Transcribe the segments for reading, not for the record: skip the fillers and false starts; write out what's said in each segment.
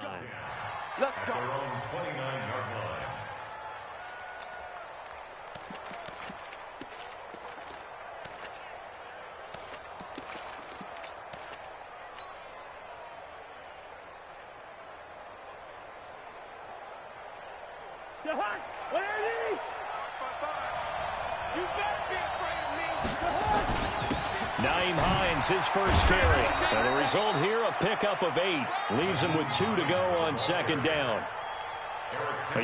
line. Let's go. At their own 29-yard line. Naeem Hines, his first carry. And the result here, a pickup of 8. Leaves him with 2 to go on second down.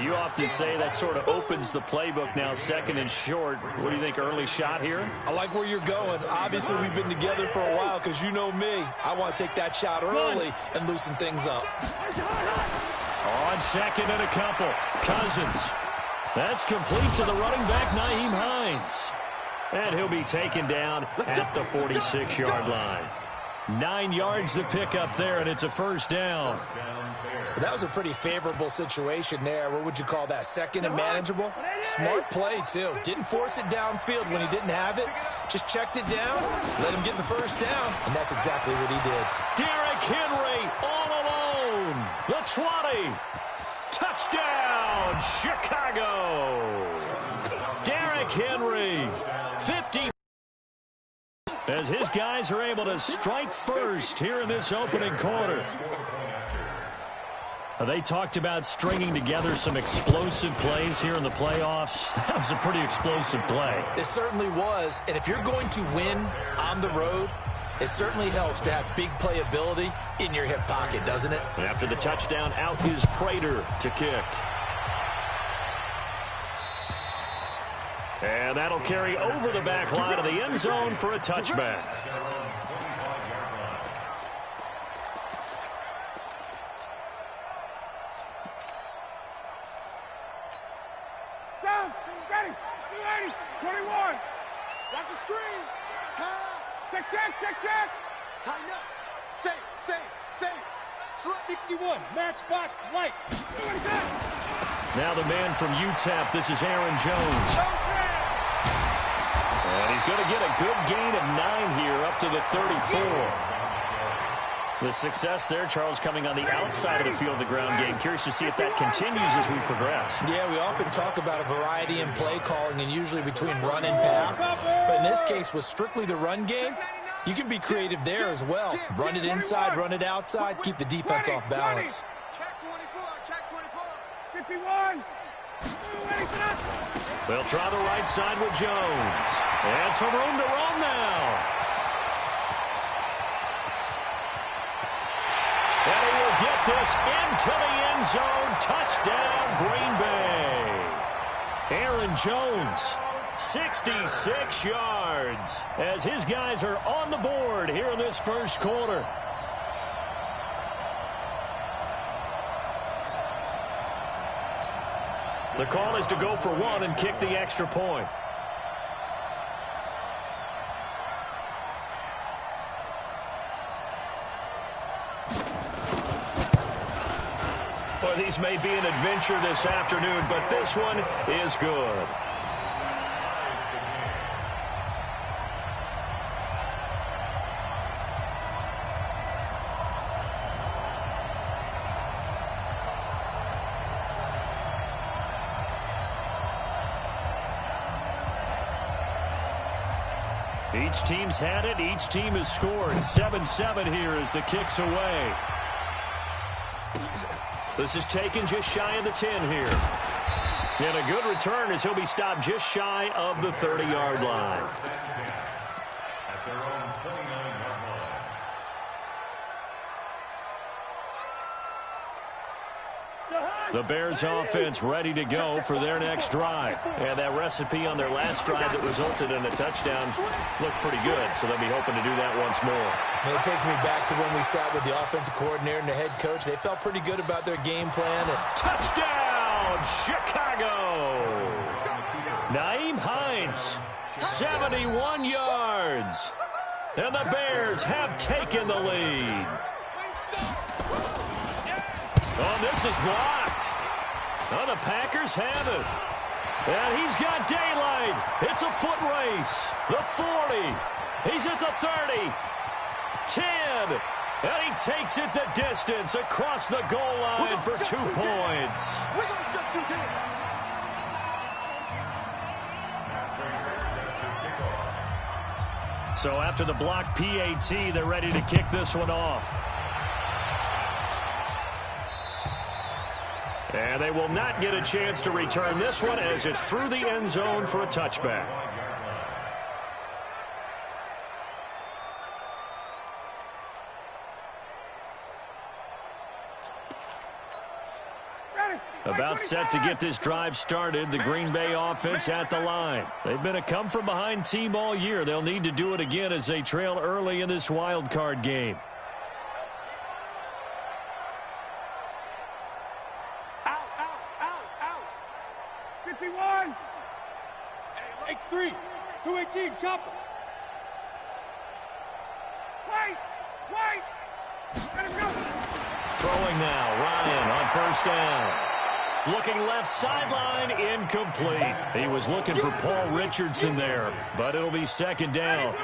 You often say that sort of opens the playbook now, second and short. What do you think, early shot here? I like where you're going. Obviously, we've been together for a while because you know me. I want to take that shot early and loosen things up. On second and a couple, Cousins. That's complete to the running back, Naeem Hines. And he'll be taken down at the 46-yard line. 9 yards to pick up there, and it's a first down. Well, that was a pretty favorable situation there. What would you call that? Second and manageable? Smart play, too. Didn't force it downfield when he didn't have it. Just checked it down, let him get the first down, and that's exactly what he did. Derrick Henry all alone. The 20. Touchdown, Chicago. Derrick Henry, 50. As his guys are able to strike first here in this opening quarter. They talked about stringing together some explosive plays here in the playoffs. That was a pretty explosive play. It certainly was. And if you're going to win on the road, it certainly helps to have big playability in your hip pocket, doesn't it? And after the touchdown, out is Prater to kick. And that'll carry over the back line of the end zone for a touchback. Down, ready, 21. Watch the screen. Pass. Check. Tighten up. Save. 61, matchbox lights. Now the man from UTEP, this is Aaron Jones. And he's going to get a good gain of 9 here up to the 34. The success there, Charles, coming on the outside of the field, the ground game. Curious to see if that continues as we progress. Yeah, we often talk about a variety in play calling and usually between run and pass. But in this case, with strictly the run game, you can be creative there as well. Run it inside, run it outside, keep the defense off balance. Check 51. They'll try the right side with Jones. And some room to run now. And he will get this into the end zone. Touchdown, Green Bay. Aaron Jones, 66 yards, as his guys are on the board here in this first quarter. The call is to go for 1 and kick the extra point. Well, these may be an adventure this afternoon, but this one is good. Each team's had it. Each team has scored. 7-7 here as the kick's away. This is taken just shy of the 10 here. And a good return as he'll be stopped just shy of the 30-yard line. At their own 29-yard line. The Bears offense ready to go for their next drive. And that recipe on their last drive that resulted in a touchdown looked pretty good, so they'll be hoping to do that once more. And it takes me back to when we sat with the offensive coordinator and the head coach. They felt pretty good about their game plan. Touchdown, Chicago! Naeem Hines, 71 yards. And the Bears have taken the lead. Oh, this is blocked. Oh, the Packers have it. And he's got daylight. It's a foot race. The 40. He's at the 30. 10. And he takes it the distance across the goal line for 2 points. We're going to shut you down. So after the block PAT, they're ready to kick this one off. And they will not get a chance to return this one as it's through the end zone for a touchback. About set to get this drive started, the Green Bay offense at the line. They've been a come-from-behind team all year. They'll need to do it again as they trail early in this wild card game. Out, out, out, out. 51. X3, 218, chopper. Wait, wait. Let him go. Throwing now, Ryan on first down. Looking left sideline, incomplete. He was looking for Paul Richardson there, but it'll be second down.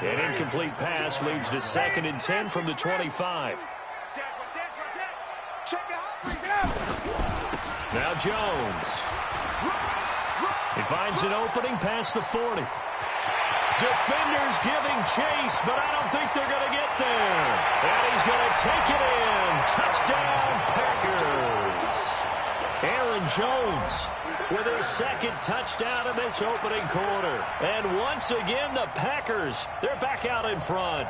An incomplete pass leads to 2nd and 10 from the 25. Now Jones. He finds an opening past the 40. Defenders giving chase, but I don't think they're going to get there. And he's going to take it in. Touchdown, Packers. Aaron Jones with his 2nd touchdown in this opening quarter. And once again, the Packers, they're back out in front.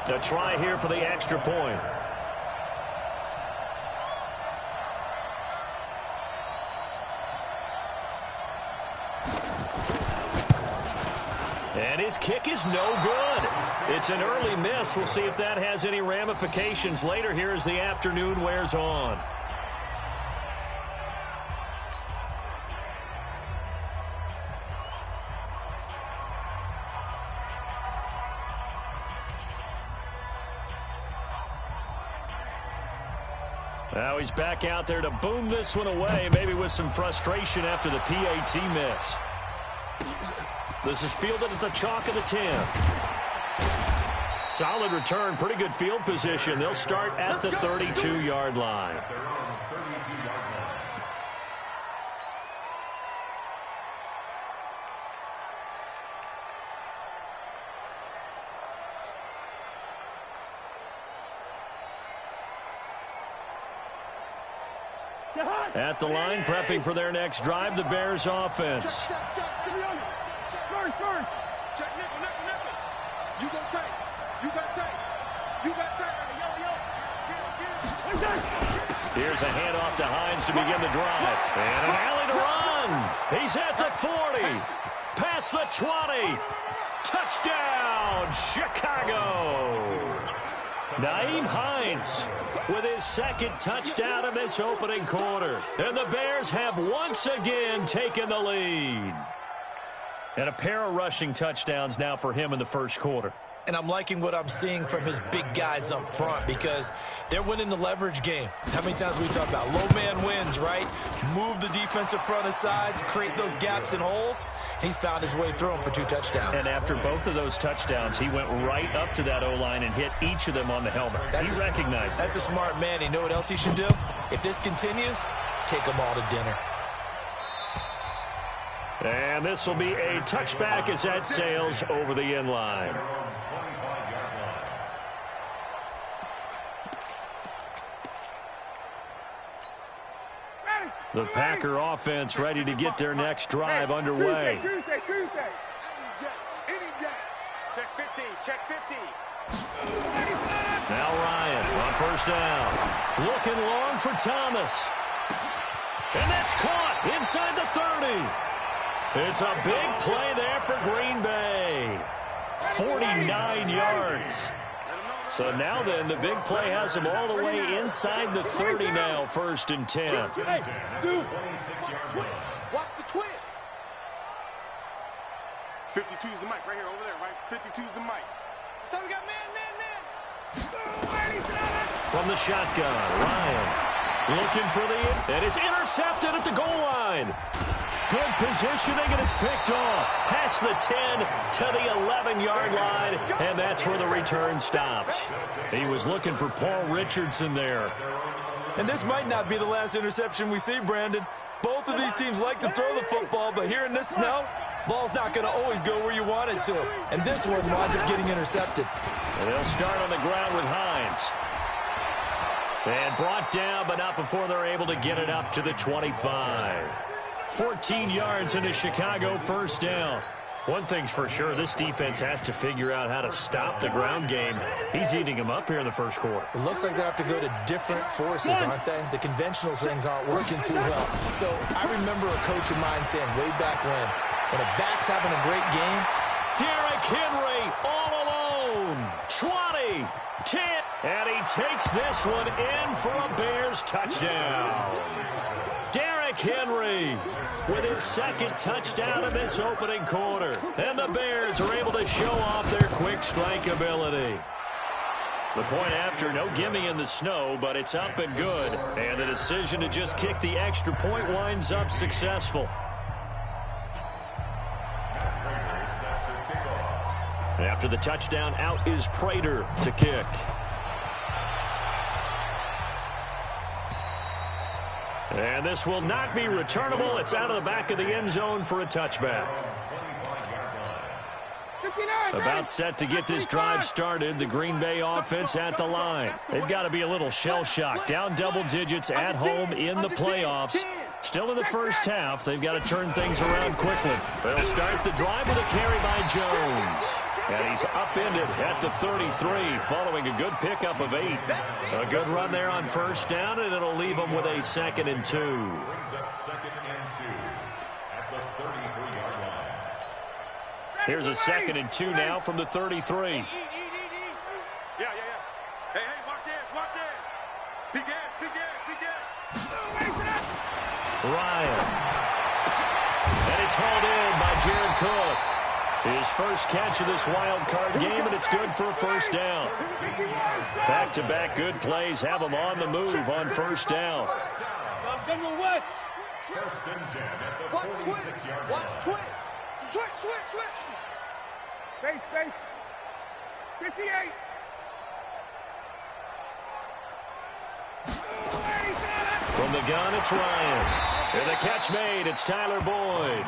A try here for the extra point. And his kick is no good. It's an early miss. We'll see if that has any ramifications later here as the afternoon wears on. Now he's back out there to boom this one away, maybe with some frustration after the PAT miss. This is fielded at the chalk of the 10. Solid return, pretty good field position. They'll start at the 32-yard line. At the line, prepping for their next drive, the Bears offense. Check nickel, nickel, nickel. You go take. You got take. You got take. Yo, yo. Here's a handoff to Hines to begin the drive. And an alley to run. He's at the 40. Past the 20. Touchdown, Chicago. Nyheim Hines with his 2nd touchdown of this opening quarter. And the Bears have once again taken the lead. And a pair of rushing touchdowns now for him in the first quarter. And I'm liking what I'm seeing from his big guys up front because they're winning the leverage game. How many times we talk about low man wins, right? Move the defensive front aside, create those gaps and holes. He's found his way through them for 2 touchdowns. And after both of those touchdowns, he went right up to that O-line and hit each of them on the helmet. He recognized it. That's a smart man. You know what else he should do? If this continues, take them all to dinner. And this will be a touchback as that sails over the end line. The Packer offense ready to get their next drive underway. Tuesday. Any day. Check 50. Check 50. Now Ryan on first down. Looking long for Thomas. And that's caught inside the 30. It's a big play there for Green Bay. 49 yards. So now then, the big play has him all the way inside the 30 now, 1st and 10. Hey, dude. Watch the twins. 52's the mic right here, over there, right? 52's the mic. So we got man. From the shotgun, Ryan. Looking for and it's intercepted at the goal line. Good positioning, and it's picked off. Past the 10 to the 11-yard line, and that's where the return stops. He was looking for Paul Richardson there. And this might not be the last interception we see, Brandon. Both of these teams like to throw the football, but here in this snow, ball's not going to always go where you want it to. And this one winds up getting intercepted. And they'll start on the ground with Hines. And brought down, but not before they're able to get it up to the 25. 14 yards into Chicago, first down. One thing's for sure, this defense has to figure out how to stop the ground game. He's eating them up here in the first quarter. It looks like they have to go to different forces, aren't they? The conventional things aren't working too well. So I remember a coach of mine saying way back when a back's having a great game, Derrick Henry all alone. 20, 10, and he takes this one in for a Bears touchdown. Derrick Henry with his second touchdown of this opening quarter. And the Bears are able to show off their quick strike ability. The point after, no gimme in the snow, but it's up and good. And the decision to just kick the extra point winds up successful. After the touchdown, out is Prater to kick. And this will not be returnable. It's out of the back of the end zone for a touchback. About set to get this drive started, the Green Bay offense at the line. They've got to be a little shell-shocked. Down double digits at home in the playoffs. Still in the first half. They've got to turn things around quickly. They'll start the drive with a carry by Jones. And he's upended at the 33 following a good pickup of 8. A good run there on first down, and it'll leave him with a 2nd and 2. Brings up 2nd and 2 at the 33-yard line. Here's a 2nd and 2 now from the 33. Yeah. Hey, watch this. Big gas. Ryan. And it's hauled in by Jared Cook. His first catch of this wild card game, and it's good for a first down. Back-to-back good plays have him on the move on first down. First and 10 at the 46-yard line. Watch twitch. Switch. Space. 58. From the gun, it's Ryan. And the catch made. It's Tyler Boyd.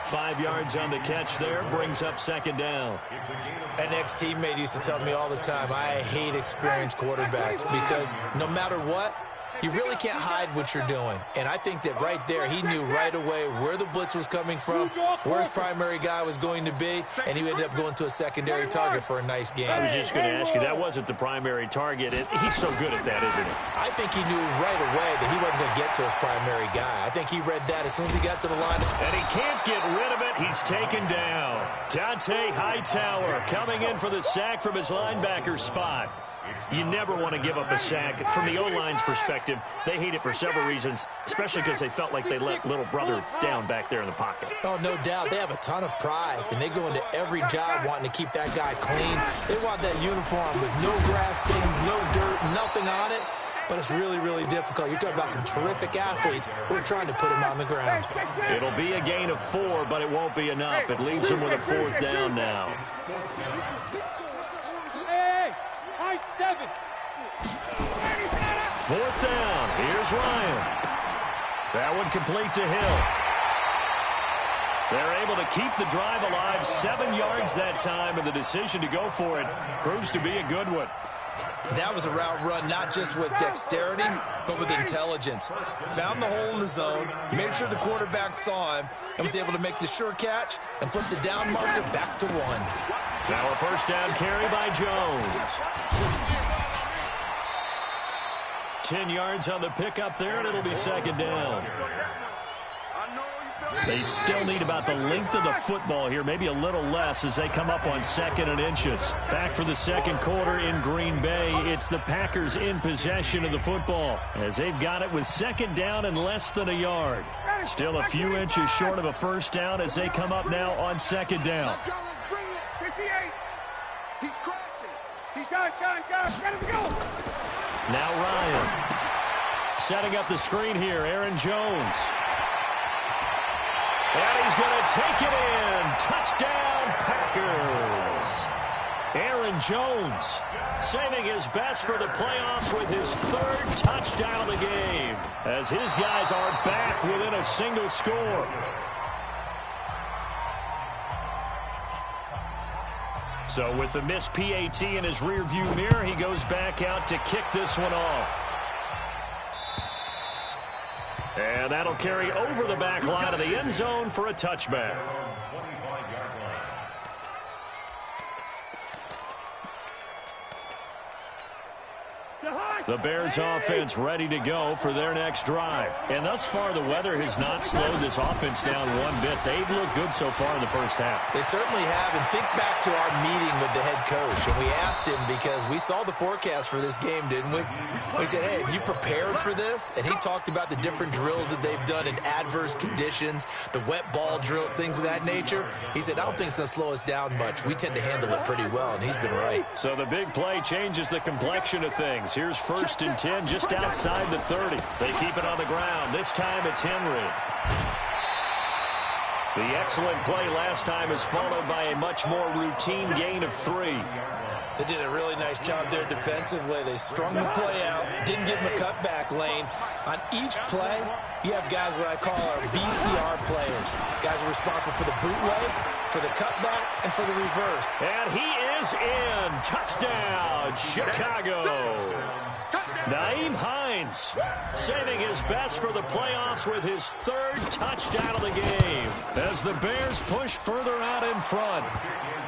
5 yards on the catch there, brings up 2nd down. An ex-teammate used to tell me all the time, I hate experienced quarterbacks because no matter what, you really can't hide what you're doing. And I think that right there, he knew right away where the blitz was coming from, where his primary guy was going to be, and he ended up going to a secondary target for a nice game. I was just going to ask you, that wasn't the primary target. He's so good at that, isn't he? I think he knew right away that he wasn't going to get to his primary guy. I think he read that as soon as he got to the line. And he can't get rid of it. He's taken down. Dante Hightower coming in for the sack from his linebacker spot. You never want to give up a sack. From the O-line's perspective, they hate it for several reasons, especially because they felt like they let little brother down back there in the pocket. Oh, no doubt. They have a ton of pride, and they go into every job wanting to keep that guy clean. They want that uniform with no grass stains, no dirt, nothing on it. But it's really, really difficult. You're talking about some terrific athletes who are trying to put him on the ground. It'll be a gain of 4, but it won't be enough. It leaves him with a 4th down now. 7. 4th down. Here's Ryan. That one complete to Hill. They're able to keep the drive alive. 7 yards that time, and the decision to go for it proves to be a good one. That was a route run not just with dexterity, but with intelligence. Found the hole in the zone, made sure the quarterback saw him, and was able to make the sure catch and flip the down marker back to 1. Now a first down carry by Jones. 10 yards on the pickup there, and it'll be 2nd down. They still need about the length of the football here, maybe a little less as they come up on 2nd and inches. Back for the second quarter in Green Bay. It's the Packers in possession of the football as they've got it with 2nd down and less than a yard. Still a few inches short of a first down as they come up now on 2nd down. 58. He's crashing. He's got him. Let him go. Now Ryan. Setting up the screen here, Aaron Jones. And he's going to take it in. Touchdown, Packers. Aaron Jones saving his best for the playoffs with his third touchdown of the game, as his guys are back within a single score. So with the missed PAT in his rearview mirror, he goes back out to kick this one off. And that'll carry over the back line of the end zone for a touchback. The Bears offense ready to go for their next drive. And thus far, the weather has not slowed this offense down one bit. They've looked good so far in the first half. They certainly have. And think back to our meeting with the head coach. And we asked him, because we saw the forecast for this game, didn't we? We said, hey, have you prepared for this? And he talked about the different drills that they've done in adverse conditions, the wet ball drills, things of that nature. He said, I don't think it's going to slow us down much. We tend to handle it pretty well, and he's been right. So the big play changes the complexion of things. Here's first and 10 just outside the 30. They keep it on the ground. This time it's Henry. The excellent play last time is followed by a much more routine gain of 3. They did a really nice job there defensively. They strung the play out, didn't give him a cutback lane. On each play, you have guys what I call our BCR players. Guys are responsible for the bootleg, for the cutback, and for the reverse. And he is in. Touchdown, Chicago. Nyheim Hines saving his best for the playoffs with his third touchdown of the game as the Bears push further out in front.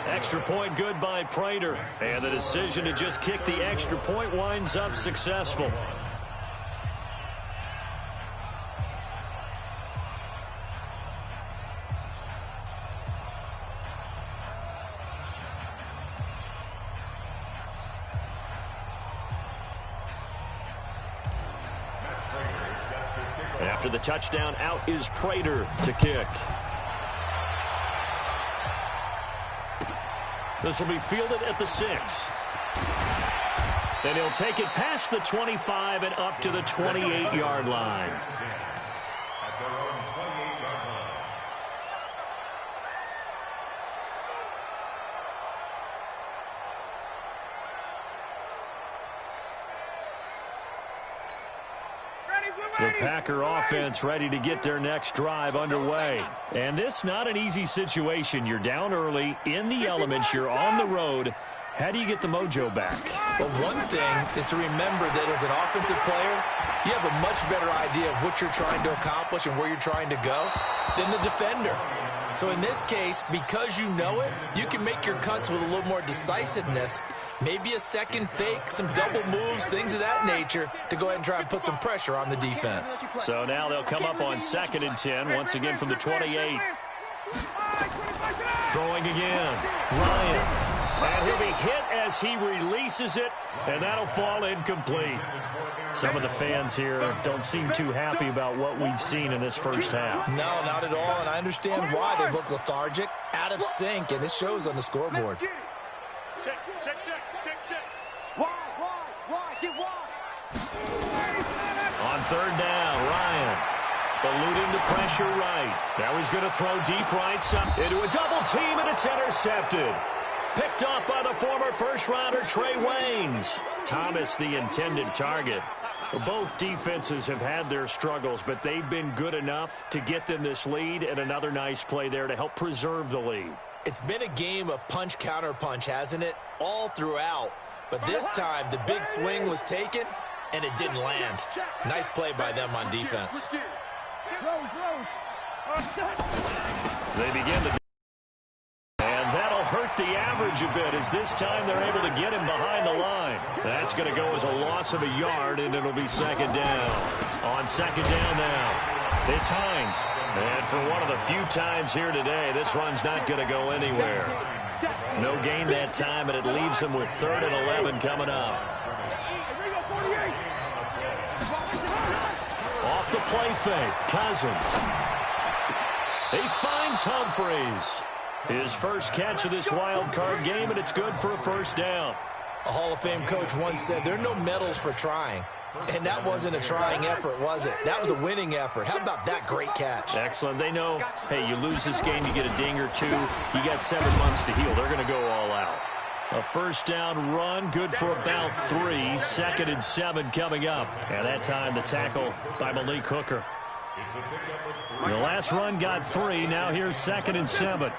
Extra point good by Prater, and the decision to just kick the extra point winds up successful. After the touchdown, out is Prater to kick. This will be fielded at the 6. Then he'll take it past the 25 and up to the 28-yard line. The Packer offense ready to get their next drive underway. And this not an easy situation. You're down early, in the elements, you're on the road. How do you get the mojo back? Well, one thing is to remember that as an offensive player, you have a much better idea of what you're trying to accomplish and where you're trying to go than the defender. So in this case, because you know it, you can make your cuts with a little more decisiveness, maybe a second fake, some double moves, things of that nature, to go ahead and try and put some pressure on the defense. So now they'll come up on 2nd and 10, once again from the 28. Throwing again, Ryan. And he'll be hit as he releases it, and that'll fall incomplete. Some of the fans here don't seem too happy about what we've seen in this first half. No, not at all, and I understand why. They've looked lethargic, out of sync, and it shows on the scoreboard. Check. Why? Get wide. On 3rd down, Ryan eluding the pressure right. Now he's going to throw deep right side into a double team, and it's intercepted. Picked off by the former first-rounder Trey Waynes. Thomas, the intended target. Both defenses have had their struggles, but they've been good enough to get them this lead, and another nice play there to help preserve the lead. It's been a game of punch-counter-punch, hasn't it? All throughout. But this time, the big swing was taken, and it didn't land. Nice play by them on defense. They begin to... And that'll hurt the average a bit, as this time they're able to get him behind the line. That's going to go as a loss of a yard, and it'll be 2nd down. On 2nd down now, it's Hines. And for one of the few times here today, this run's not going to go anywhere. No gain that time, and it leaves him with 3rd and 11 coming up. Off the play fake, Cousins. He finds Humphreys. His first catch of this wild card game, and it's good for a 1st down. A Hall of Fame coach once said, there are no medals for trying. And that wasn't a trying effort, was it? That was a winning effort. How about that great catch? Excellent. They know, hey, you lose this game, you get a ding or two. You got 7 months to heal. They're going to go all out. A first down run, good for about 3. 2nd and 7 coming up. And that time the tackle by Malik Hooker. The last run got 3. Now here's 2nd and 7.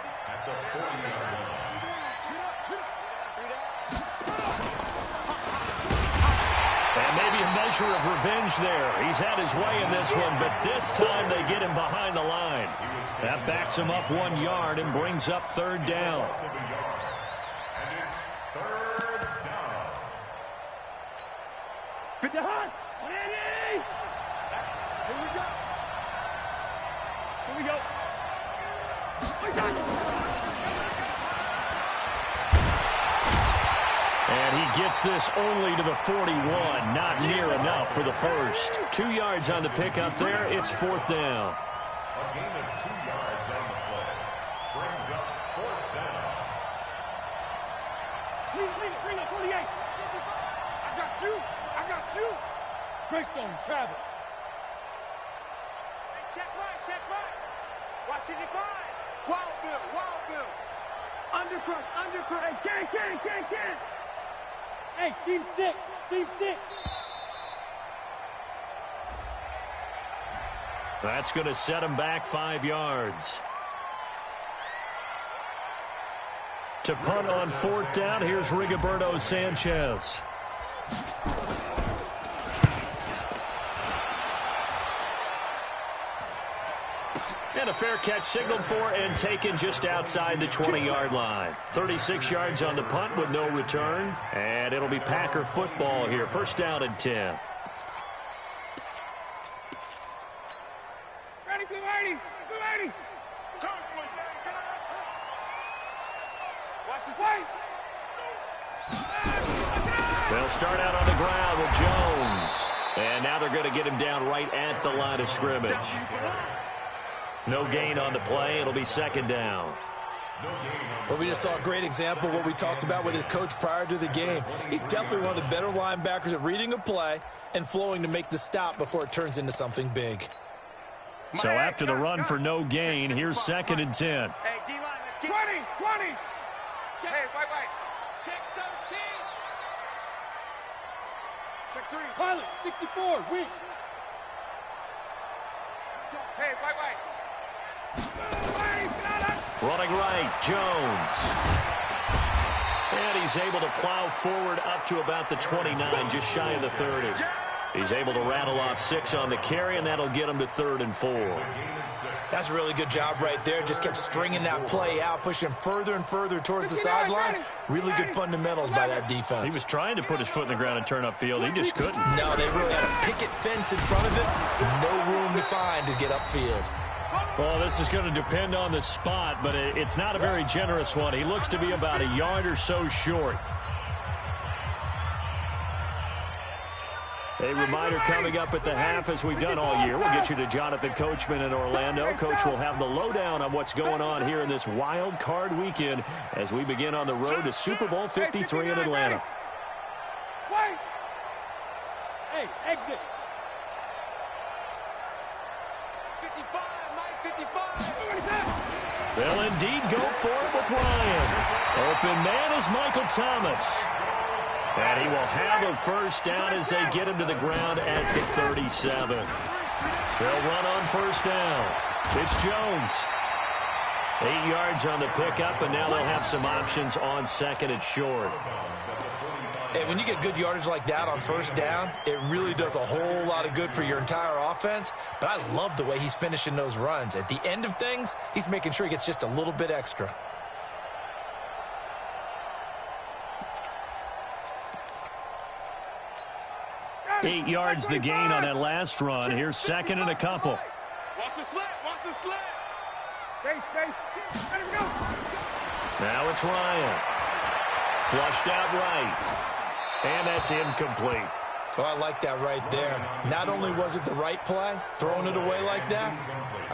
And maybe a measure of revenge there. He's had his way in this one, but this time they get him behind the line. That backs him up 1 yard and brings up 3rd down. Here we go. And he gets this only to the 41. Not near enough for the first. 2 yards on the pickup there. It's 4th down. A gain of 2 yards on the play. Brings up 4th down. Bring up 48. I got you. Greystone, travel. Check right. Watch it divide. Wild Bill. Undercrush. Hey, can. Hey, seam 6. That's going to set him back 5 yards. To punt on 4th down, here's Rigoberto Sanchez. And a fair catch signaled for and taken just outside the 20-yard line. 36 yards on the punt with no return. And it'll be Packer football here. 1st down and 10. Ready, Blue 80. Watch this way. They'll start out on the ground with Jones. And now they're going to get him down right at the line of scrimmage. No gain on the play. It'll be 2nd down. Well, we just saw a great example of what we talked about with his coach prior to the game. He's definitely one of the better linebackers at reading a play and flowing to make the stop before it turns into something big. So after the run for no gain, here's 2nd and 10. Hey, D-line, let's get 20. Check. Hey, white. Check 13. Check 3. Pilot, 64, weak. Hey, white. Running right, Jones. And he's able to plow forward up to about the 29, just shy of the 30. He's able to rattle off 6 on the carry, and that'll get him to 3rd and 4. That's a really good job right there. Just kept stringing that play out, pushing him further and further towards the sideline. Really good fundamentals by that defense. He was trying to put his foot in the ground and turn upfield. He just couldn't. No, they really had a picket fence in front of him. No room to find to get upfield. Well, this is going to depend on the spot, but it's not a very generous one. He looks to be about a yard or so short. A reminder coming up at the half, as we've done all year. We'll get you to Jonathan Coachman in Orlando. Coach will have the lowdown on what's going on here in this wild card weekend as we begin on the road to Super Bowl 53 in Atlanta. Wait! Hey, exit! 55, Mike, 55! They'll indeed go for it with Ryan. Open man is Michael Thomas. And he will have a first down as they get him to the ground at the 37. They'll run on first down. It's Jones. 8 yards on the pickup, and now they'll have some options on 2nd and short. And when you get good yardage like that on first down, it really does a whole lot of good for your entire offense. But I love the way he's finishing those runs. At the end of things, he's making sure he gets just a little bit extra. Hey, 8 yards the gain on that last run. Here's 2nd and a couple. Watch the slant, watch the slant. Space, let him go. Now it's Ryan. Flushed out right. And that's incomplete. Oh, I like that right there. Not only was it the right play, throwing it away like that,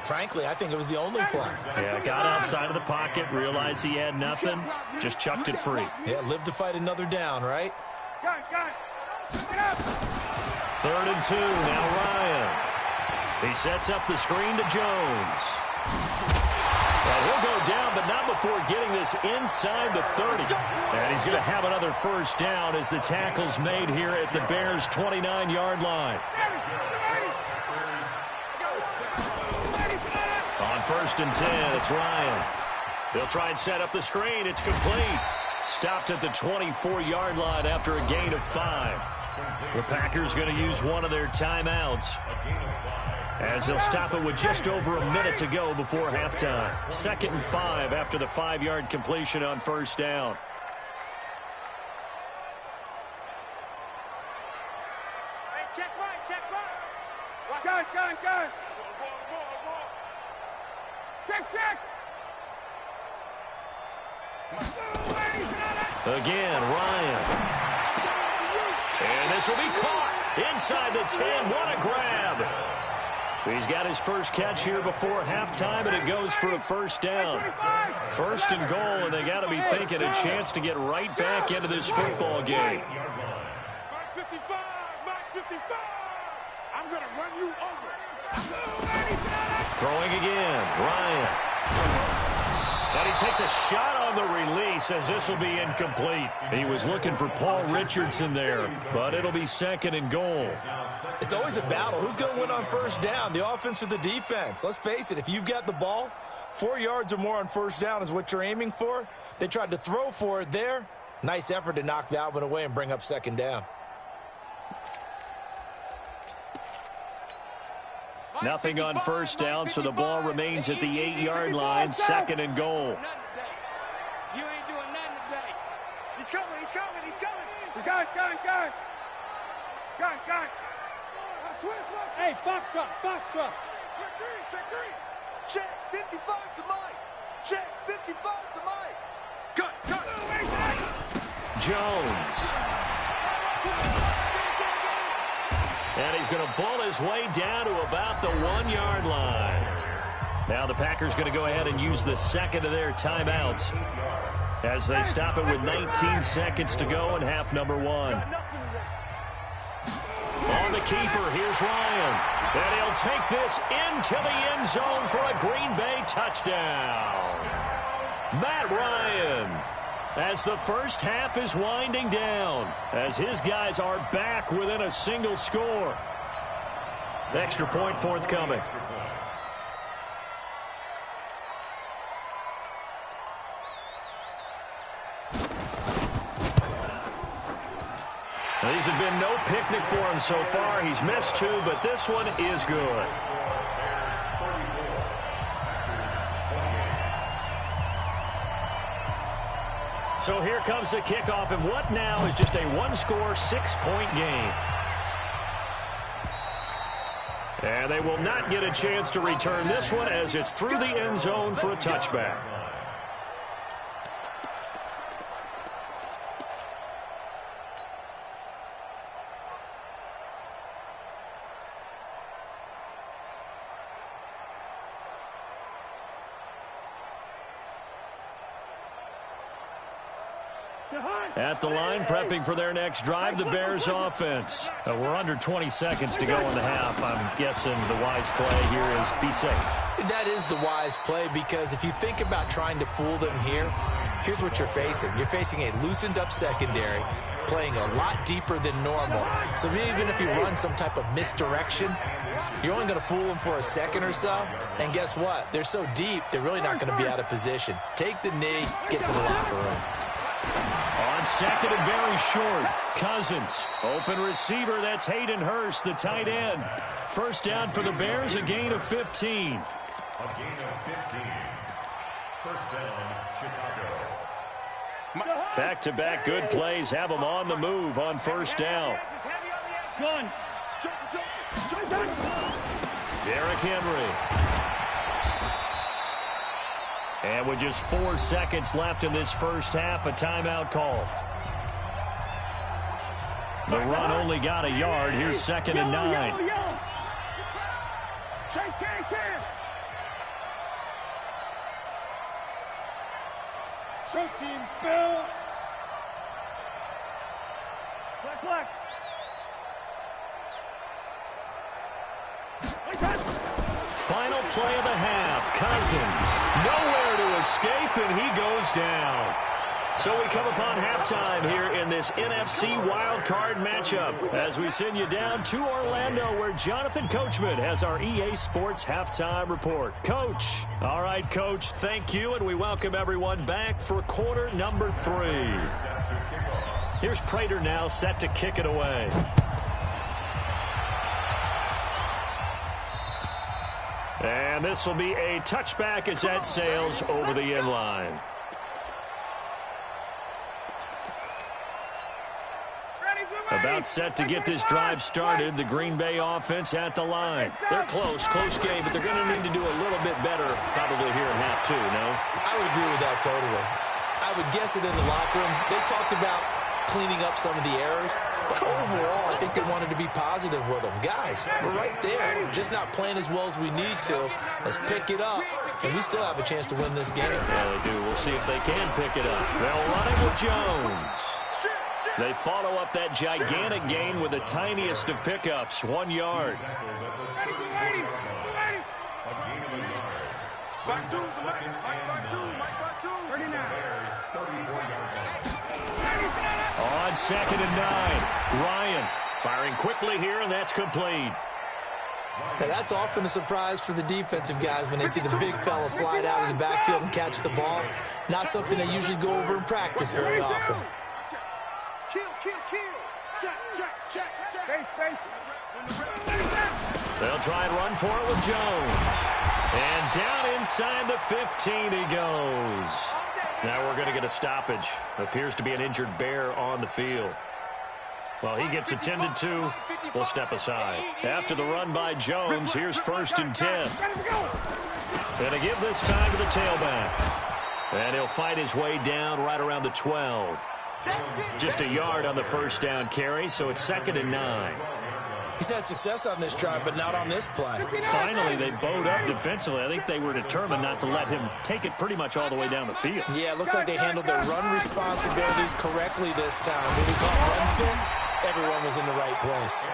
frankly, I think it was the only play. Yeah, got outside of the pocket, realized he had nothing, just chucked it free. Yeah, live to fight another down, right? Got it. Get up. 3rd and 2. Now Ryan. He sets up the screen to Jones. And he'll go down, but not before getting this inside the 30. And he's going to have another first down as the tackle's made here at the Bears' 29-yard line. On 1st and 10, it's Ryan. They'll try and set up the screen. It's complete. Stopped at the 24-yard line after a gain of 5. The Packers going to use one of their timeouts, as they'll stop it with just over a minute to go before halftime. 2nd and 5 after the 5-yard completion on 1st down. Hey, check right, check right. Gun. Check. Again, Ryan. And this will be caught inside the 10. What a grab. He's got his first catch here before halftime, and it goes for a first down. 1st and goal, and they got to be thinking a chance to get right back into this football game. Mark 55. I'm going to run you over. Throwing again, Ryan. And he takes a shot on the release, as this will be incomplete. He was looking for Paul Richardson there, but it'll be 2nd and goal. It's always a battle. Who's going to win on 1st down, the offense or the defense? Let's face it, if you've got the ball, 4 yards or more on 1st down is what you're aiming for. They tried to throw for it there. Nice effort to knock that one away and bring up 2nd down. Nothing on 1st down, so the ball remains at the 8-yard line. 2nd and goal. You ain't doing nothing today. He's coming. Gun. Hey, box truck. Check three. Check 55 to Mike. Check 55 to Mike. Gun. Jones. And he's going to bull his way down to about the 1-yard line. Now the Packers going to go ahead and use the 2nd of their timeouts as they stop it with 19 seconds to go in half number 1. On the keeper, here's Ryan. And he'll take this into the end zone for a Green Bay touchdown. Matt Ryan, as the first half is winding down, as his guys are back within a single score. Extra point forthcoming. These have been no picnic for him so far. He's missed 2, but this one is good. So here comes the kickoff, and what now is just a 1-score, 6-point game. And they will not get a chance to return this one, as it's through the end zone for a touchback. At the line, prepping for their next drive, the Bears offense. We're under 20 seconds to go in the half. I'm guessing the wise play here is be safe. That is the wise play, because if you think about trying to fool them here, here's what you're facing. You're facing a loosened up secondary, playing a lot deeper than normal. So even if you run some type of misdirection, you're only going to fool them for a second or so. And guess what? They're so deep, they're really not going to be out of position. Take the knee, get to the locker room. On 2nd and very short, Cousins. Open receiver, that's Hayden Hurst, the tight end. First down for the Bears, a gain of 15. A gain of 15. First down, Chicago. Back-to-back good plays have them on the move on first down. Derrick Henry. And with just 4 seconds left in this first half, a timeout call. The run only got a yard. Here's 2nd and 9. Show team still. Black. play of the half. Cousins, nowhere to escape, and he goes down. So we come upon halftime here in this NFC Wildcard matchup as we send you down to Orlando where Jonathan Coachman has our EA Sports Halftime Report. Coach. All right, Coach, thank you, and we welcome everyone back for quarter number 3. Here's Prater now set to kick it away. And this will be a touchback as that sails over the end line. About set to get this drive started. The Green Bay offense at the line. They're close game, but they're going to need to do a little bit better probably here in half 2, no? I would agree with that totally. I would guess it in the locker room. They talked about cleaning up some of the errors, but overall, I think they wanted to be positive with them. Guys, we're right there. We're just not playing as well as we need to. Let's pick it up, and we still have a chance to win this game. Yeah, they do. We'll see if they can pick it up. They'll run it with Jones. They follow up that gigantic gain with the tiniest of pickups, 1 yard. On 2nd and 9, Ryan firing quickly here, and that's complete. Now, that's often a surprise for the defensive guys when they see the big fella slide out of the backfield and catch the ball. Not something they usually go over in practice very often. They'll try and run for it with Jones. And down inside the 15 he goes. Now we're going to get a stoppage. Appears to be an injured Bear on the field. Well, he gets attended to. We'll step aside. After the run by Jones, here's 1st and 10. And to give this time to the tailback. And he'll fight his way down right around the 12. Just a yard on the first down carry, so it's 2nd and 9. He's had success on this drive, but not on this play. Finally, they bowed up defensively. I think they were determined not to let him take it pretty much all the way down the field. Yeah, it looks like they handled their run responsibilities correctly this time. When we call run fits, everyone was in the right place.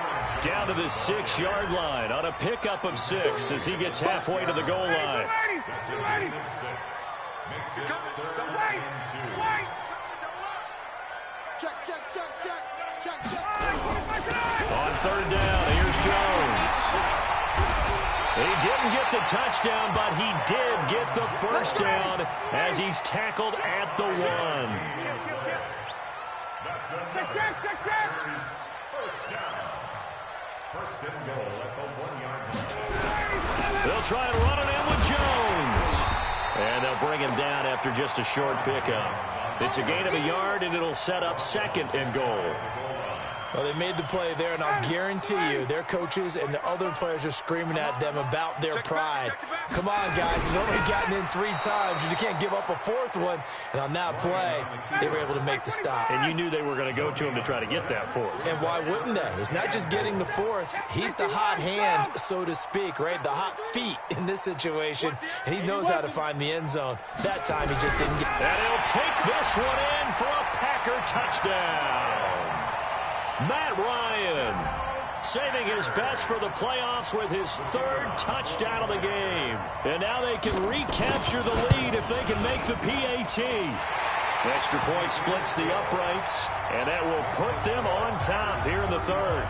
Down to the 6-yard line on a pickup of 6 as he gets halfway to the goal line. On 3rd down, here's Jones. He didn't get the touchdown, but he did get the first down as he's tackled at the 1. First and goal at the 1-yard line. They'll try and run it in with Jones. And they'll bring him down after just a short pickup. It's a gain of a yard, and it'll set up 2nd and goal. Well, they made the play there, and I'll guarantee you their coaches and the other players are screaming at them about their pride. Come on, guys. He's only gotten in 3 times. You can't give up a 4th one. And on that play, they were able to make the stop. And you knew they were going to go to him to try to get that 4th. And why wouldn't they? It's not just getting the 4th. He's the hot hand, so to speak, right? The hot feet in this situation. And he knows how to find the end zone. That time, he just didn't get it. And he'll take this one in for a Packer touchdown. Matt Ryan saving his best for the playoffs with his 3rd touchdown of the game. And now they can recapture the lead if they can make the PAT. Extra point splits the uprights, and that will put them on top here in the 3rd.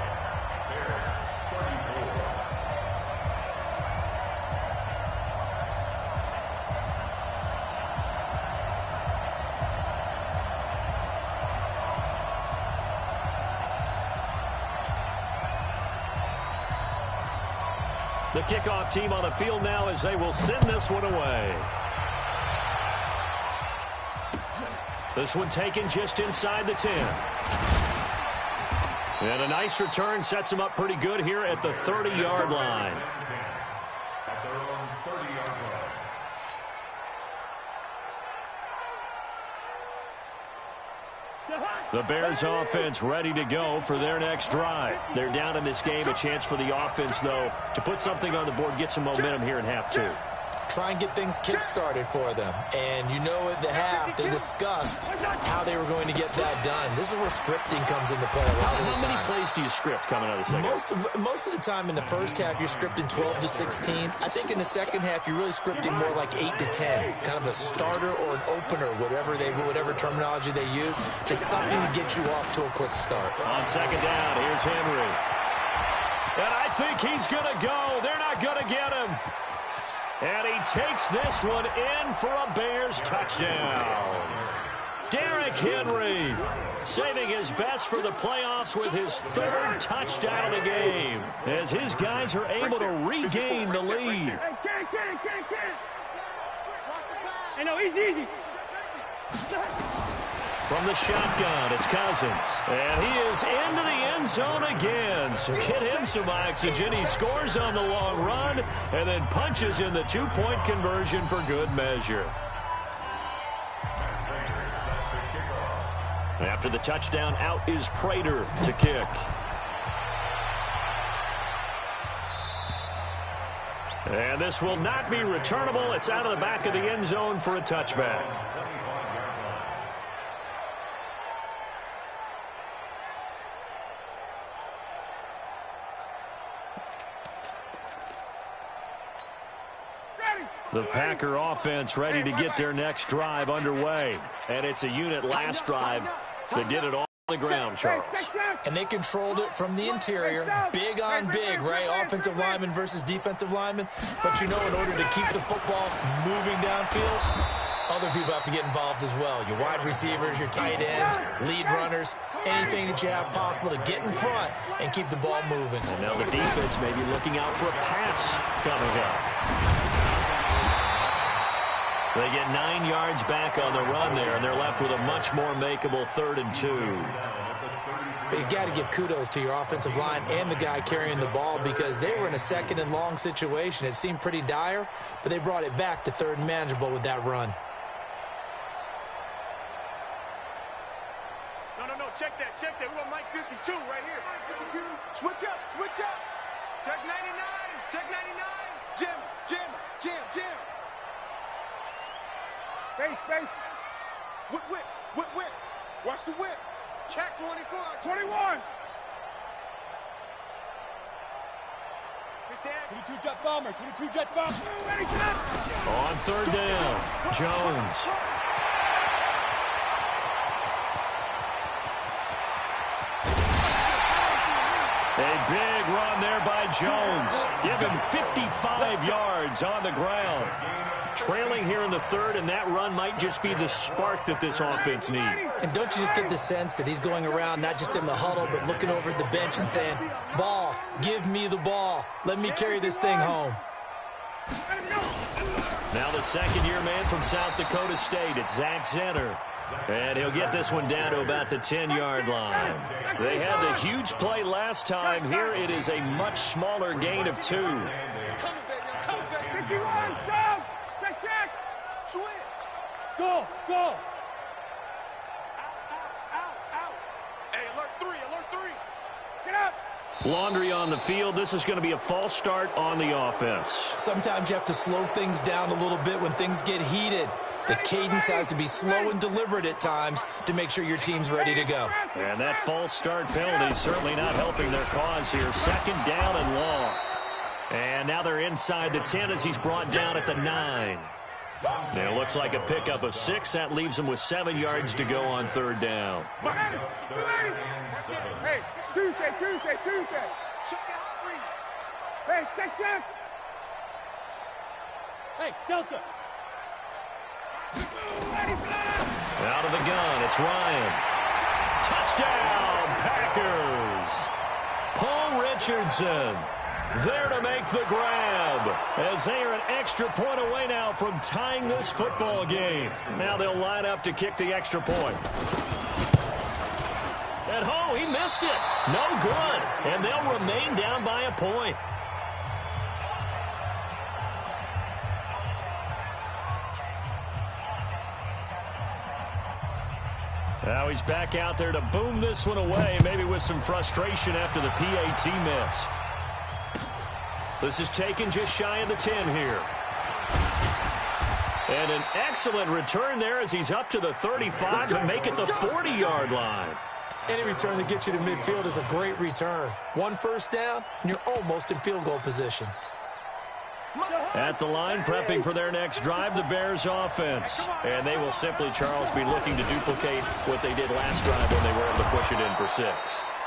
The kickoff team on the field now as they will send this one away. This one taken just inside the 10. And a nice return sets him up pretty good here at the 30-yard line. The Bears offense ready to go for their next drive. They're down in this game. A chance for the offense, though, to put something on the board, get some momentum here in half 2. try and get things kick-started for them. And you know at the half, they discussed how they were going to get that done. This is where scripting comes into play a lot of the time. How many plays do you script coming out of the second? Most of the time in the first half, you're scripting 12 to 16. I think in the second half, you're really scripting more like 8 to 10. Kind of a starter or an opener, whatever terminology they use. Just something to get you off to a quick start. On second down, here's Henry. And I think he's going to go. They're not going to get him. And he takes this one in for a Bears touchdown. Derrick Henry saving his best for the playoffs with his third touchdown of the game as his guys are able to regain the lead. I know, easy. From the shotgun, it's Cousins. And he is into the end zone again. So get him some oxygen. He scores on the long run and then punches in the two-point conversion for good measure. After the touchdown, out is Prater to kick. And this will not be returnable. It's out of the back of the end zone for a touchback. The Packer offense ready to get their next drive underway. And it's a unit last drive that did it all on the ground, Charles. And they controlled it from the interior. Big on big, right? Offensive lineman versus defensive lineman. But you know, in order to keep the football moving downfield, other people have to get involved as well. Your wide receivers, your tight ends, lead runners, anything that you have possible to get in front and keep the ball moving. And now the defense may be looking out for a pass coming up. They get 9 yards back on the run there, and they're left with a much more makeable 3rd and 2. You got to give kudos to your offensive line and the guy carrying the ball because they were in a 2nd and long situation. It seemed pretty dire, but they brought it back to 3rd and manageable with that run. No, check that. We want Mike 52 right here. 52. Switch up. Check 99. Jim. Space. Whip. Watch the whip. Check 24. 21. 22 jet bomber. On 3rd down, Jones. A big run there by Jones. Give him 55 yards on the ground. Trailing here in the 3rd, and that run might just be the spark that this offense needs. And don't you just get the sense that he's going around not just in the huddle, but looking over at the bench and saying, ball, give me the ball. Let me carry this thing home. Now the second-year man from South Dakota State, it's Zach Zenner. And he'll get this one down to about the 10-yard line. They had the huge play last time. Here it is a much smaller gain of 2. Come baby. 51, check. Switch. Go. Out. Hey, alert 3. Get up. Laundry on the field. This is going to be a false start on the offense. Sometimes you have to slow things down a little bit when things get heated. The cadence has to be slow and deliberate at times to make sure your team's ready to go. And that false start penalty certainly not helping their cause here. 2nd down and long. And now they're inside the 10 as he's brought down at the 9. It looks like a pickup of 6. That leaves him with 7 yards to go on 3rd down. Hey, Tuesday. Check the hot read. Hey, check. Hey, Delta. Out of the gun, it's Ryan. Touchdown, Packers. Paul Richardson there to make the grab as they are an extra point away now from tying this football game. Now they'll line up to kick the extra point. And he missed it. No good. And they'll remain down by a point. Now he's back out there to boom this one away, maybe with some frustration after the PAT miss. This is taken just shy of the 10 here. And an excellent return there as he's up to the 35 and make it the 40-yard line. Any return that gets you to midfield is a great return. 1 first down, and you're almost in field goal position. At the line, prepping for their next drive, the Bears offense. And they will simply, Charles, be looking to duplicate what they did last drive when they were able to push it in for 6.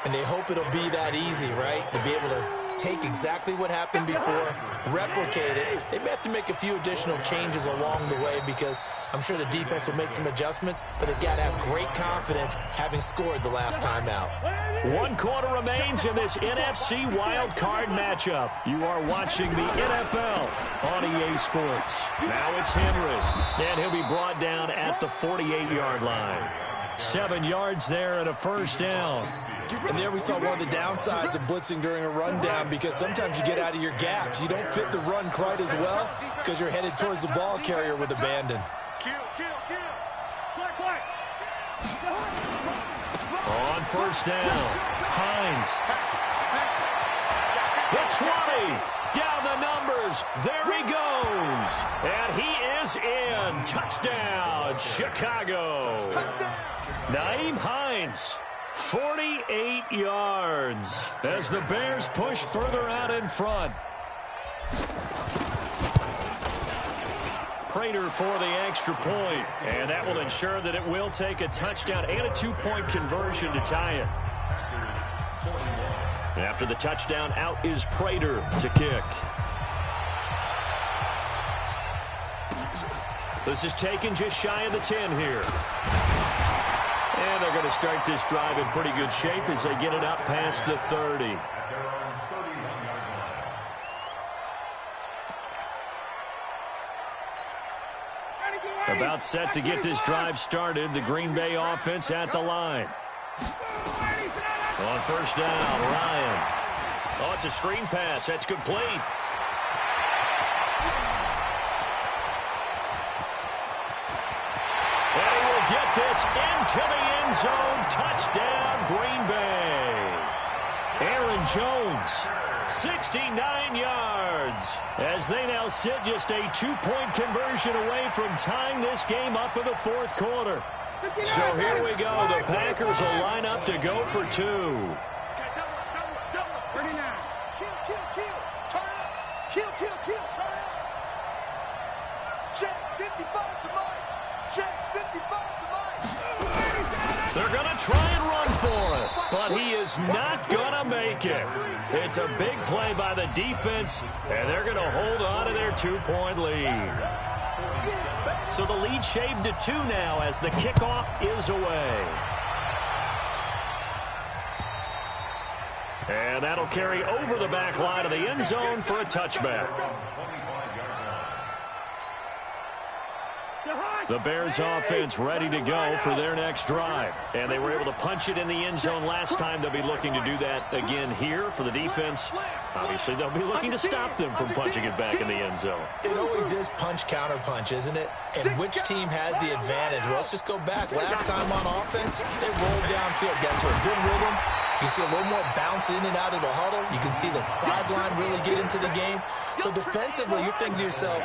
And they hope it'll be that easy, right? To be able to take exactly what happened before, replicate it. They may have to make a few additional changes along the way because I'm sure the defense will make some adjustments, but they've got to have great confidence having scored the last time out. 1 quarter remains in this NFC Wildcard matchup. You are watching the NFL on EA Sports. Now it's Henry, and he'll be brought down at the 48-yard line. 7 yards there and a first down. And there we saw one of the downsides of blitzing during a rundown because sometimes you get out of your gaps. You don't fit the run quite as well because you're headed towards the ball carrier with abandon. On first down, Hines. The 20, down the numbers, there he goes. And he is in. Touchdown, Chicago. Nyheim Hines. 48 yards as the Bears push further out in front. Prater for the extra point, and that will ensure that it will take a touchdown and a 2-point conversion to tie it. And after the touchdown, out is Prater to kick. This is taken just shy of the 10 here. And they're going to start this drive in pretty good shape as they get it up past the 30. About set to get this drive started. The Green Bay offense at the line. On first down, Ryan. Oh, it's a screen pass. That's complete. Get this into the end zone. Touchdown, Green Bay. Aaron Jones, 69 yards. As they now sit just a 2-point conversion away from tying this game up in the 4th quarter. So here we go. The Packers will line up to go for 2. They're going to try and run for it, but he is not going to make it. It's a big play by the defense, and they're going to hold on to their 2-point lead. So the lead shaved to 2 now as the kickoff is away. And that'll carry over the back line of the end zone for a touchback. The Bears offense ready to go for their next drive. And they were able to punch it in the end zone last time. They'll be looking to do that again here for the defense. Obviously, they'll be looking to stop them from punching it back in the end zone. It always is punch, counter punch, isn't it? And which team has the advantage? Well, let's just go back. Last time on offense, they rolled downfield, got into a good rhythm. You can see a little more bounce in and out of the huddle. You can see the sideline really get into the game. So defensively, you're thinking to yourself,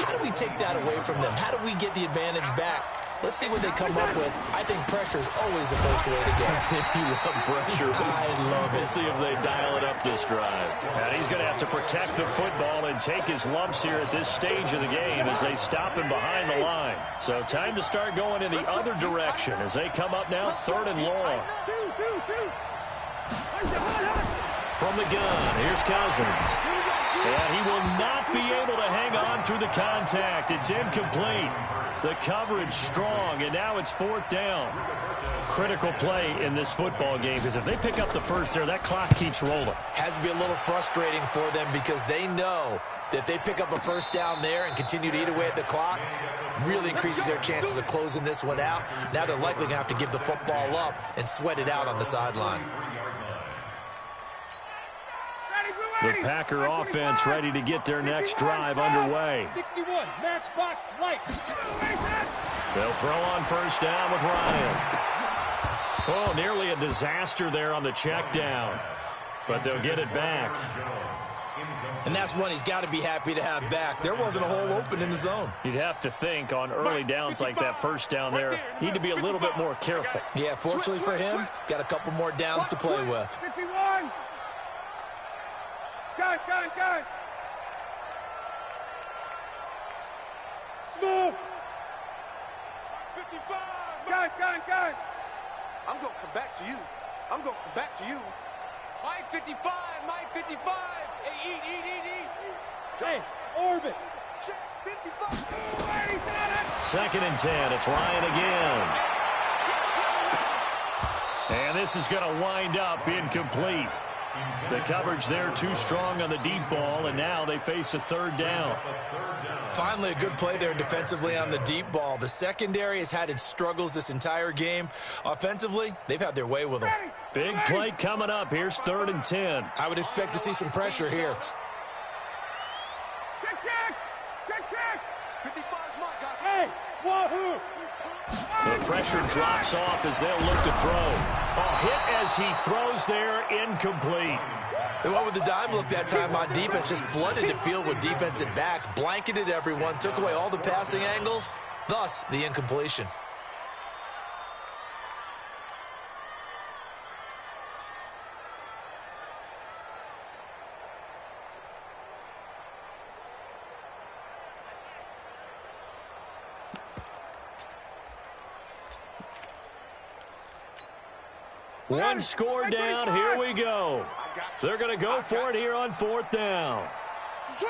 how do we take that away from them? How do we get the advantage back? Let's see what they come up with. I think pressure is always the first way to go. You love pressure. I love it. We'll see if they dial it up this drive. And he's going to have to protect the football and take his lumps here at this stage of the game as they stop him behind the line. So time to start going in the other direction as they come up now 3rd and long. From the gun, here's Cousins. And he will not be able to hang on through the contact. It's incomplete. The coverage strong, and now it's 4th down. Critical play in this football game because if they pick up the first there, that clock keeps rolling. Has to be a little frustrating for them because they know that if they pick up a first down there and continue to eat away at the clock, really increases their chances of closing this one out. Now they're likely going to have to give the football up and sweat it out on the sideline. The Packer offense ready to get their next drive underway. 61, matchbox light. They'll throw on first down with Ryan. Oh, nearly a disaster there on the check down. But they'll get it back. And that's one he's got to be happy to have back. There wasn't a hole open in the zone. You'd have to think on early downs like that first down there, need to be a little bit more careful. Yeah, fortunately for him, got a couple more downs to play with. 51. Got it. Smooth. 55. Got it. I'm going to come back to you. Mike 55. Hey, eat. Hey, orbit. Check 55. Second and 10. It's Ryan again. And this is going to wind up incomplete. The coverage there too strong on the deep ball, and now they face a third down. Finally, a good play there defensively on the deep ball. The secondary has had its struggles this entire game. Offensively, they've had their way with them. Big play coming up. Here's 3rd and 10. I would expect to see some pressure here. Check. 55's my guy. Hey, wahoo. The pressure drops off as they'll look to throw. A hit as he throws there, incomplete. They went with the dime look that time on defense, just flooded the field with defensive backs, blanketed everyone, took away all the passing angles, thus the incompletion. One score down. Here we go. They're going to go for it here on 4th down. Switch.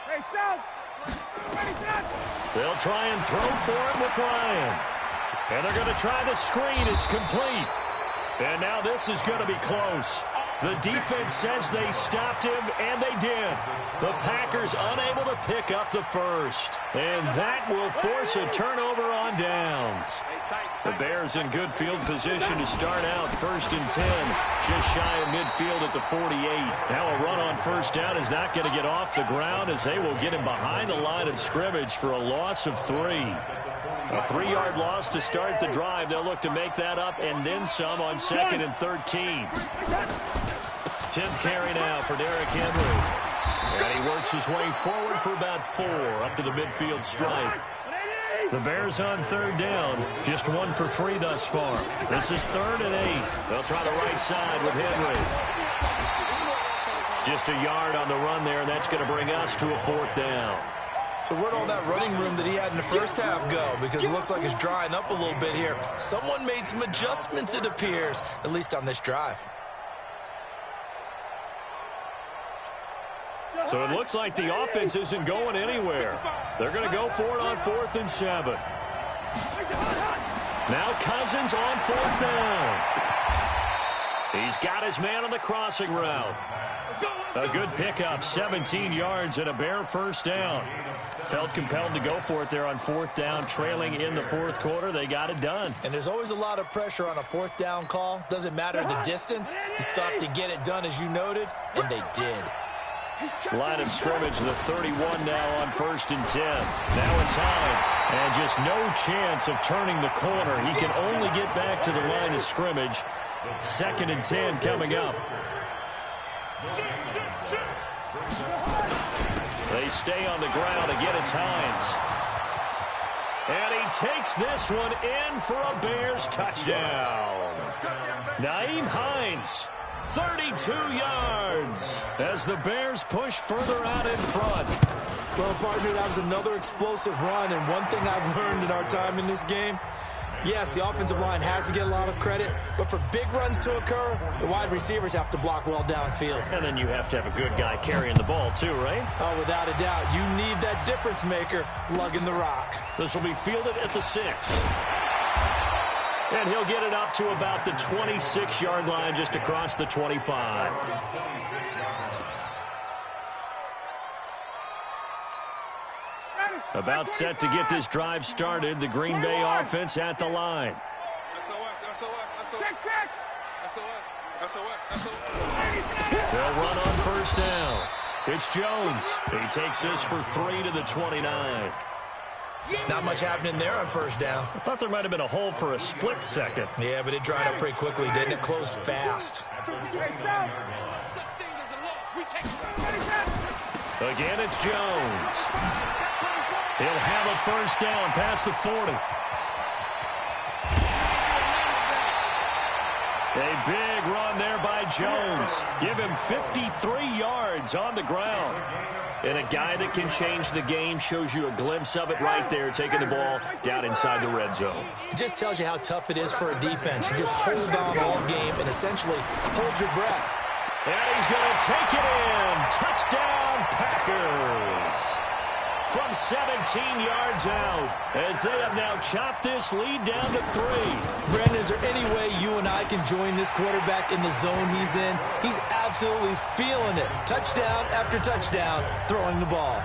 Hey, South. Ready, set. They'll try and throw for it with Ryan. And they're going to try the screen. It's complete. And now this is going to be close. The defense says they stopped him, and they did. The Packers unable to pick up the first. And that will force a turnover on downs. The Bears in good field position to start out 1st and 10. Just shy of midfield at the 48. Now a run on 1st down is not going to get off the ground as they will get him behind the line of scrimmage for a loss of 3. A 3-yard loss to start the drive. They'll look to make that up and then some on 2nd and 13. 10th carry now for Derrick Henry. And he works his way forward for about 4 up to the midfield stripe. The Bears on 3rd down. Just 1 for 3 thus far. This is 3rd and 8. They'll try the right side with Henry. Just a yard on the run there, and that's going to bring us to a 4th down. So where'd all that running room that he had in the first half go? Because it looks like it's drying up a little bit here. Someone made some adjustments, it appears, at least on this drive. So it looks like the offense isn't going anywhere. They're going to go for it on 4th and 7. Now Cousins on 4th down. He's got his man on the crossing route. A good pickup, 17 yards and a Bear 1st down. Felt compelled to go for it there on 4th down, trailing in the 4th quarter. They got it done. And there's always a lot of pressure on a 4th down call. Doesn't matter the distance. You stop to get it done, as you noted, and they did. Line of scrimmage, the 31 now on 1st and 10. Now it's Hines. And just no chance of turning the corner. He can only get back to the line of scrimmage. 2nd and 10 coming up. They stay on the ground. Again, it's Hines. And he takes this one in for a Bears touchdown. Nyheim Hines, 32 yards as the Bears push further out in front. Well, partner, that was another explosive run, and one thing I've learned in our time in this game, yes, the offensive line has to get a lot of credit, but for big runs to occur, the wide receivers have to block well downfield. And then you have to have a good guy carrying the ball too, right? Oh, without a doubt. You need that difference maker lugging the rock. This will be fielded at the 6. And he'll get it up to about the 26-yard line, just across the 25. About set to get this drive started. The Green Bay offense at the line. They'll run on 1st down. It's Jones. He takes this for 3 to the 29. Not much happening there on first down. I thought there might have been a hole for a split second. Yeah, but it dried up pretty quickly, didn't it? Closed fast. Again, it's Jones. He'll have a first down past the 40. A big run there by Jones. Give him 53 yards on the ground. And a guy that can change the game, shows you a glimpse of it right there, taking the ball down inside the red zone. It just tells you how tough it is for a defense. You just hold on all game and essentially hold your breath. And he's going to take it in. Touchdown, Packers. From 17 yards out, as they have now chopped this lead down to 3. Brandon, is there any way you and I can join this quarterback in the zone he's in? He's absolutely feeling it. Touchdown after touchdown, throwing the ball.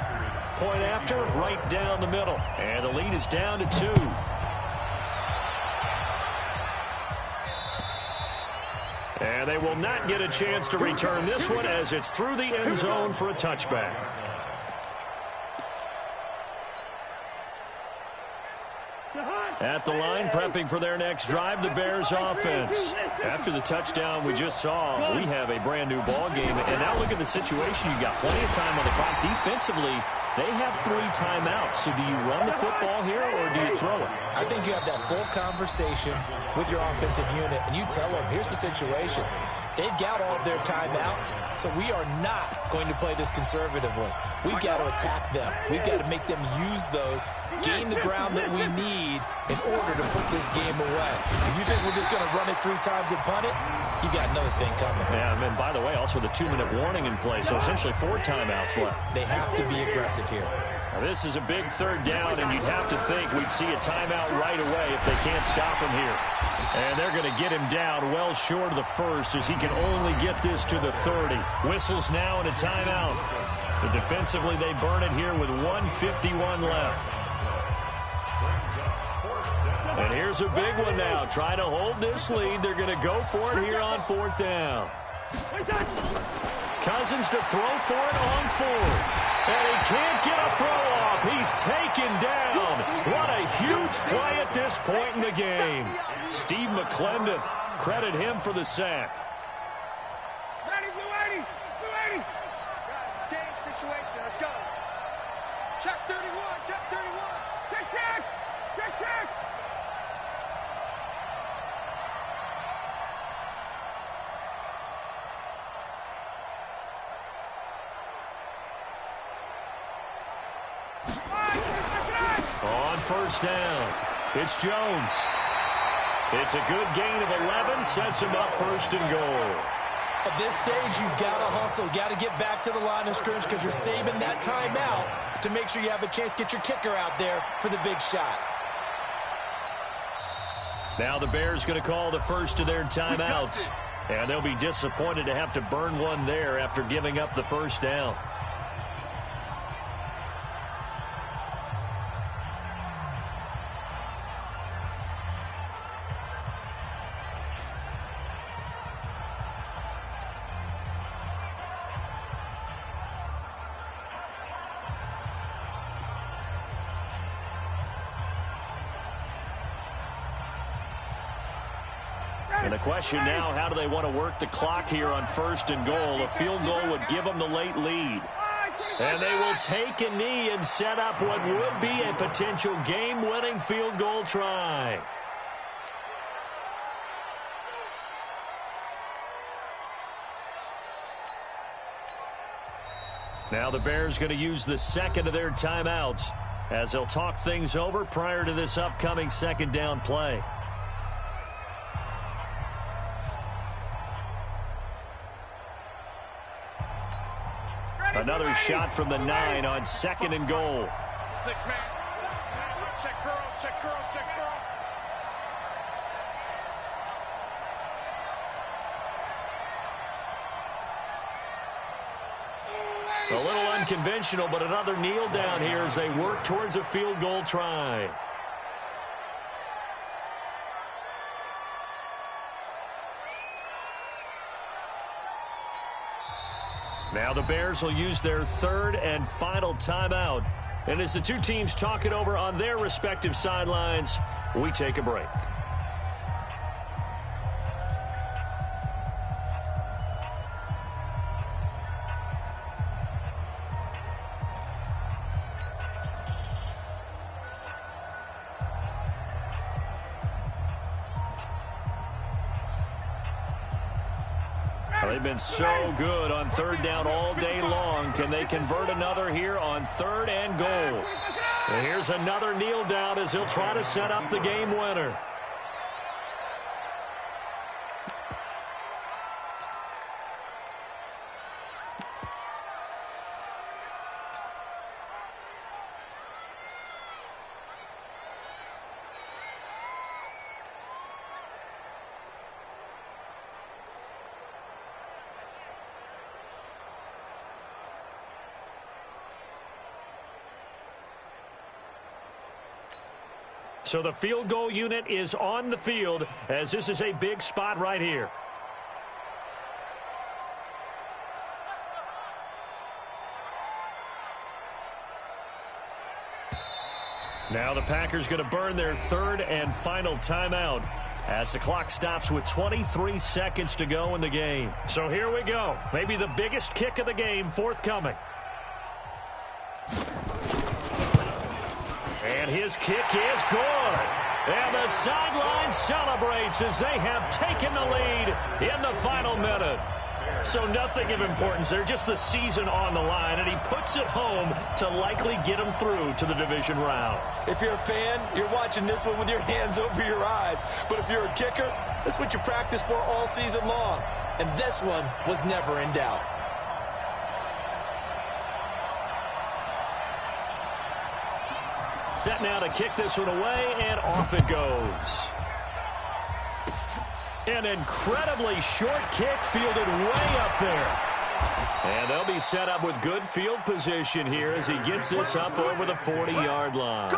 Point after, right down the middle. And the lead is down to 2. And they will not get a chance to return this one as it's through the end zone for a touchback. At the line, prepping for their next drive, the Bears offense. After the touchdown we just saw, we have a brand new ball game. And now look at the situation. You got plenty of time on the clock. Defensively, they have 3 timeouts. So do you run the football here or do you throw it? I think you have that full conversation with your offensive unit, and you tell them, here's the situation. They've got all of their timeouts, so we are not going to play this conservatively. We've got to attack them. We've got to make them use those, gain the ground that we need in order to put this game away. If you think we're just going to run it 3 times and punt it, you got another thing coming. Yeah, and by the way, also the 2-minute warning in play, so essentially 4 timeouts left. They have to be aggressive here. Now, this is a big 3rd down, and you'd have to think we'd see a timeout right away if they can't stop him here. And they're going to get him down well short of the 1st as he can only get this to the 30. Whistles now and a timeout. So defensively, they burn it here with 1:51 left. And here's a big one now. Trying to hold this lead. They're going to go for it here on 4th down. Cousins to throw for it on 4th. And he can't get a throw off. He's taken down. What a huge play at this point in the game. Steve McClendon, credit him for the sack. Ready. Game situation. Let's go. Check 31. Check. On 1st down, it's Jones. It's a good gain of 11, sets him up 1st and goal. At this stage, you've got to hustle, got to get back to the line of scrimmage because you're saving that timeout to make sure you have a chance to get your kicker out there for the big shot. Now the Bears going to call the first of their timeouts, and they'll be disappointed to have to burn one there after giving up the 1st down. And the question now, how do they want to work the clock here on 1st and goal? A field goal would give them the late lead. And they will take a knee and set up what would be a potential game-winning field goal try. Now the Bears going to use the 2nd of their timeouts as they'll talk things over prior to this upcoming 2nd down play. Another shot from the 9 on 2nd and goal. 6-man. Check curls. A little unconventional, but another kneel down here as they work towards a field goal try. Now the Bears will use their 3rd and final timeout And as the two teams talk it over on their respective sidelines, we take a break. They've been so good on third down all day long. Can they convert another here on third and goal? And here's another kneel down as he'll try to set up the game winner. So the field goal unit is on the field as this is a big spot right here. Now the Packers going to burn their third and final timeout as the clock stops with 23 seconds to go in the game. So here we go. Maybe the biggest kick of the game forthcoming. And his kick is good. And the sideline celebrates as they have taken the lead in the final minute. So nothing of importance there, just the season on the line, and he puts it home to likely get him through to the division round. If you're a fan, you're watching this one with your hands over your eyes. But if you're a kicker, that's what you practice for all season long. And this one was never in doubt. Set now to kick this one away, and off it goes. An incredibly short kick fielded way up there. And they'll be set up with good field position here as he gets this up over the 40-yard line.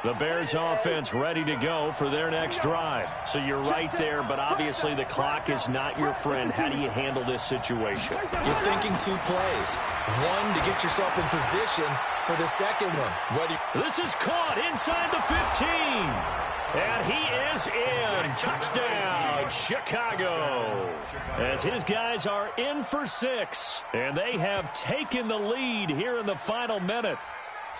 The Bears offense ready to go for their next drive. So you're right there, but obviously the clock is not your friend. How do you handle this situation? You're thinking two plays. One, to get yourself in position for the second one. This is caught inside the 15. And he is in. Touchdown, Chicago. As his guys are in for 6. And they have taken the lead here in the final minute.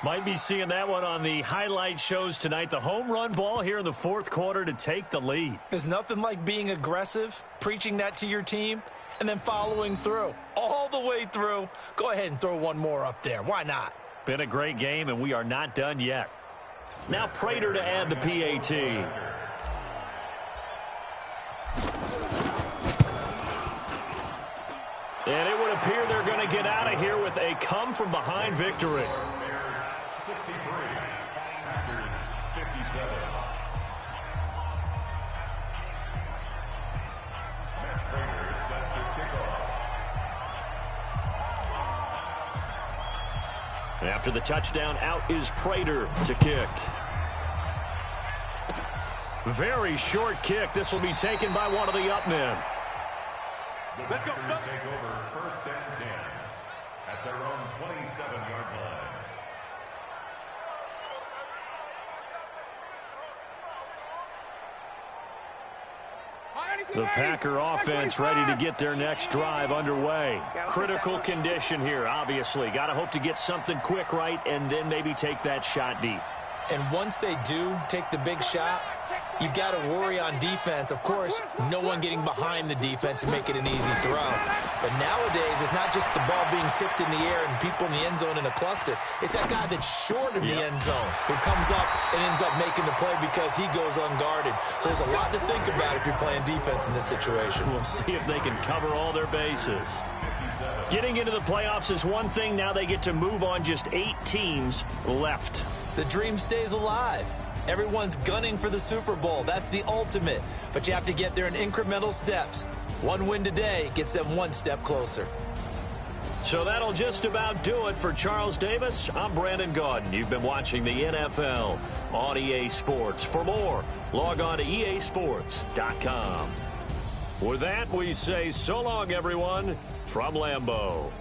Might be seeing that one on the highlight shows tonight. The home run ball here in the fourth quarter to take the lead. There's nothing like being aggressive, preaching that to your team, and then following through. All the way through. Go ahead and throw one more up there. Why not? Been a great game, and we are not done yet. Now Prater to add the PAT. And it would appear they're going to get out of here with a come-from-behind victory. 63, Packers 57. Matt Prater set to kick off. And after the touchdown, out is Prater to kick. Very short kick. This will be taken by one of the up men. The Packers take over first and 10 at their own 27-yard line. The Packer offense ready to get their next drive underway. Critical condition here, obviously. Got to hope to get something quick right and then maybe take that shot deep. And once they do take the big shot, you've got to worry on defense. Of course, no one getting behind the defense and making an easy throw. But nowadays, it's not just the ball being tipped in the air and people in the end zone in a cluster. It's that guy that's short of the end zone who comes up and ends up making the play because he goes unguarded. So there's a lot to think about if you're playing defense in this situation. We'll see if they can cover all their bases. Getting into the playoffs is one thing. Now they get to move on. Just 8 teams left. The dream stays alive. Everyone's gunning for the Super Bowl. That's the ultimate. But you have to get there in incremental steps. One win today gets them one step closer. So that'll just about do it for Charles Davis. I'm Brandon Gaudin. You've been watching the NFL on EA Sports. For more, log on to easports.com. With that, we say so long, everyone, from Lambeau.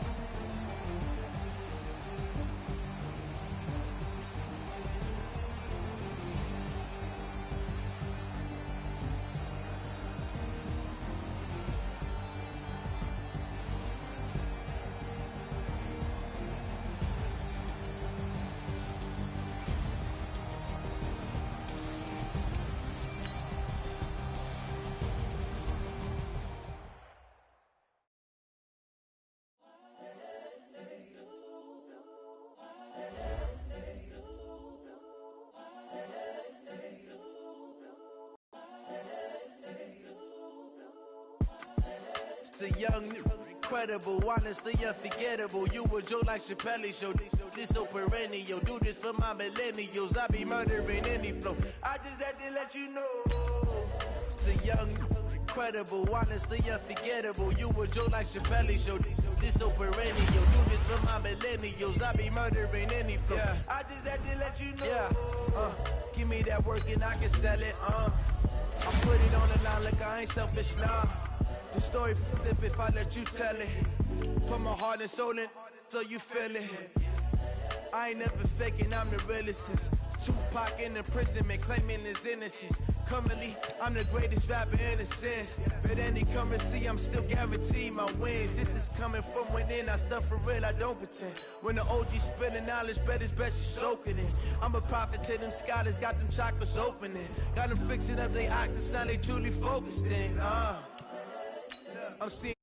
The young, incredible, honestly unforgettable. You a Joe like Chappelle show. This so perennial. Do this for my millennials. I be murdering any flow. I just had to let you know. It's the young, incredible, honestly unforgettable. You a Joe like Chappelle show. This so perennial. Do this for my millennials. I be murdering any flow. Yeah. I just had to let you know. Yeah. Give me that work and I can sell it. I put it on the line like I ain't selfish now. The story flip if I let you tell it. Put my heart and soul in so you feel it. I ain't never faking, I'm the realest since Tupac in imprisonment, claiming his innocence. Currently, I'm the greatest rapper in a sense. But any currency, I'm still guaranteed my wins. This is coming from within, I stuff for real, I don't pretend. When the OG spilling knowledge, bet it's best you soak it in. I'm a prophet to them scholars, got them chakras opening. Got them fixing up they octaves, now they truly focused in. I'm seeing